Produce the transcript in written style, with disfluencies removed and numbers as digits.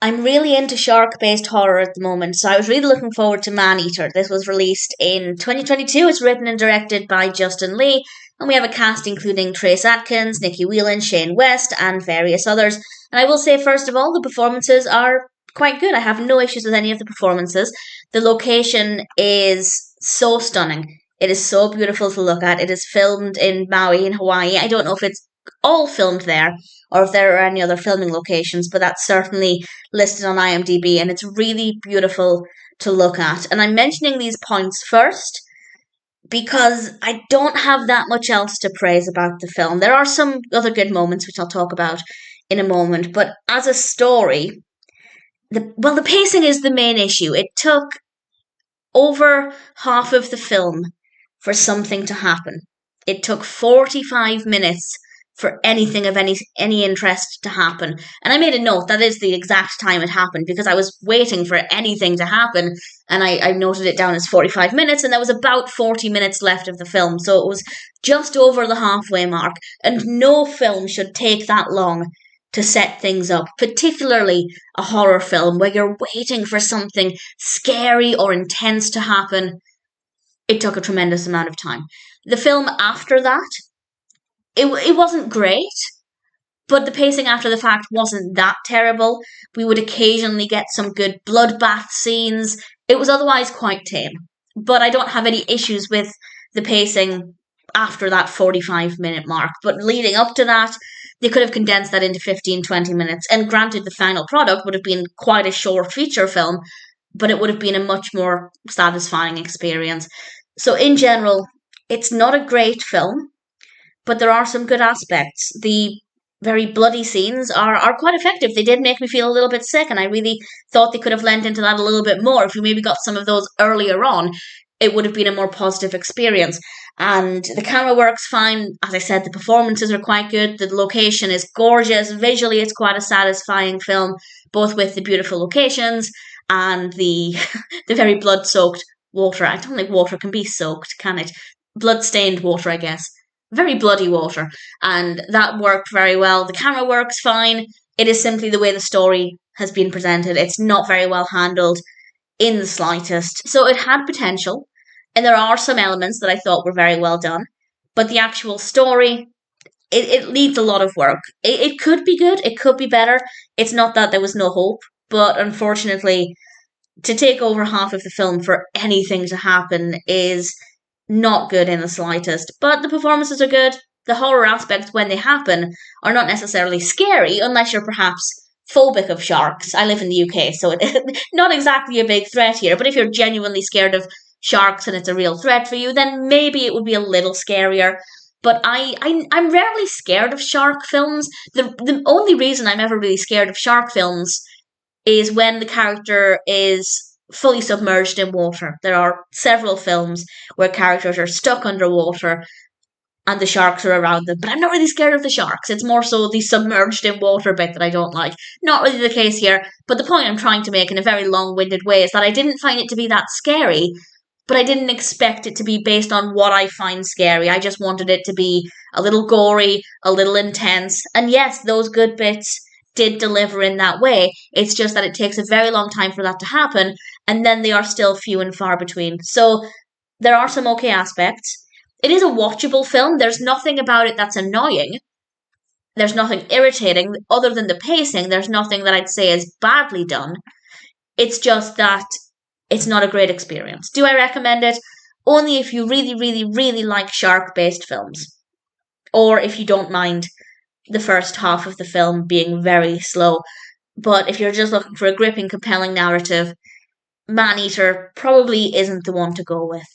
I'm really into shark-based horror at the moment, so I was really looking forward to Maneater. This was released in 2022. It's written and directed by Justin Lee, and we have a cast including Trace Adkins, Nicky Whelan, Shane West, and various others. And I will say, first of all, the performances are quite good. I have no issues with any of the performances. The location is so stunning. It is so beautiful to look at. It is filmed in Maui in Hawaii. I don't know if it's all filmed there or if there are any other filming locations, but that's certainly listed on IMDb, and it's really beautiful to look at. And I'm mentioning these points first because I don't have that much else to praise about the film. There are some other good moments, which I'll talk about in a moment, but as a story, the pacing is the main issue. It took over half of the film for something to happen. It took 45 minutes for anything of any interest to happen. And I made a note, that is the exact time it happened, because I was waiting for anything to happen, and I noted it down as 45 minutes, and there was about 40 minutes left of the film, so it was just over the halfway mark, and no film should take that long to set things up, particularly a horror film where you're waiting for something scary or intense to happen. It took a tremendous amount of time. The film after that, it wasn't great, but the pacing after the fact wasn't that terrible. We would occasionally get some good bloodbath scenes. It was otherwise quite tame, but I don't have any issues with the pacing after that 45-minute mark. But leading up to that, they could have condensed that into 15-20 minutes. And granted, the final product would have been quite a short feature film, but it would have been a much more satisfying experience. So in general, it's not a great film, but there are some good aspects. The very bloody scenes are quite effective. They did make me feel a little bit sick, and I really thought they could have lent into that a little bit more. If we maybe got some of those earlier on, it would have been a more positive experience. And the camera works fine. As I said, the performances are quite good. The location is gorgeous. Visually, it's quite a satisfying film, both with the beautiful locations and the the very blood-soaked water. I don't think water can be soaked, can it? Blood-stained water, I guess. Very bloody water, and that worked very well. The camera works fine. It is simply the way the story has been presented. It's not very well handled in the slightest. So it had potential, and there are some elements that I thought were very well done, but the actual story, it needs a lot of work. It could be good, it could be better. It's not that there was no hope, but unfortunately, to take over half of the film for anything to happen is not good in the slightest. But the performances are good. The horror aspects, when they happen, are not necessarily scary, unless you're perhaps phobic of sharks. I live in the UK, so it's not exactly a big threat here, but if you're genuinely scared of sharks and it's a real threat for you, then maybe it would be a little scarier. But I'm rarely scared of shark films. The only reason I'm ever really scared of shark films is when the character is fully submerged in water. There are several films where characters are stuck underwater and the sharks are around them, but I'm not really scared of the sharks. It's more so the submerged in water bit that I don't like. Not really the case here, but the point I'm trying to make in a very long-winded way is that I didn't find it to be that scary, but I didn't expect it to be based on what I find scary. I just wanted it to be a little gory, a little intense, and yes, those good bits did deliver in that way. It's just that it takes a very long time for that to happen, and then they are still few and far between. So there are some okay aspects. It is a watchable film. There's nothing about it that's annoying. There's nothing irritating other than the pacing. There's nothing that I'd say is badly done. It's just that it's not a great experience. Do I recommend it? Only if you really, really, really like shark-based films. Or if you don't mind the first half of the film being very slow. But if you're just looking for a gripping, compelling narrative, Maneater probably isn't the one to go with.